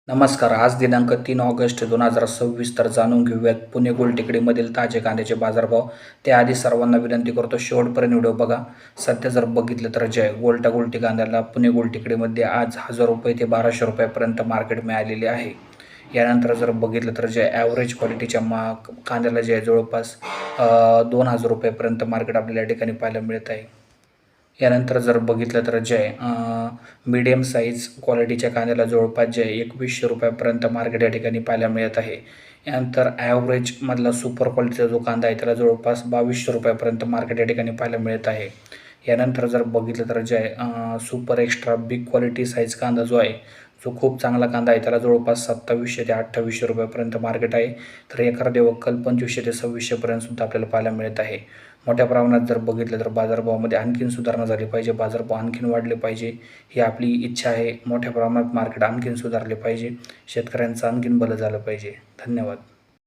नमस्कार. आज दिनांक 3 ऑगस्ट 2026. तर जाणून घेऊयात पुणे गुलटेकडीमधील ताजे कांद्याचे बाजारभाव. त्याआधी सर्वांना विनंती करतो शेवटपर्यंत व्हिडिओ बघा. सध्या जर बघितलं तर गुलटी कांद्याला पुणे गुलटेकडीमध्ये आज ₹1000 ते ₹1200 मार्केट मिळालेले आहे. यानंतर जर बघितलं तर ॲव्हरेज क्वालिटीच्या कांद्याला जवळपास ₹2000 मार्केट आपल्याला या ठिकाणी पाहायला मिळत आहे. यानंतर जर बघितलं तर मीडियम साईज क्वालिटीच्या कांद्याला जवळपास ₹2100 मार्केट या ठिकाणी पाहायला मिळत आहे. यानंतर ॲव्हरेजमधला सुपर क्वालिटीचा जो कांदा आहे त्याला जवळपास ₹2200 मार्केट या ठिकाणी पाहायला मिळत आहे. यानंतर जर बघितलं तर super extra big quality size कांदा जो आहे, जो खूप चांगला कांदा आहे त्याला जवळपास ₹2700 ते ₹2800 मार्केट आहे. तर एखादे वक्कल ₹2500 ते ₹2600 सुद्धा आपल्याला पाहायला मिळत आहे. मोठ्या प्रमाणात जर बघितलं तर बाजारभावामध्ये आणखीन सुधारणा झाली पाहिजे, बाजारभाव आणखीन वाढले पाहिजे, ही आपली इच्छा आहे. मोठ्या प्रमाणात मार्केट आणखीन सुधारले पाहिजे, शेतकऱ्यांचं आणखीन भलं झालं पाहिजे. धन्यवाद.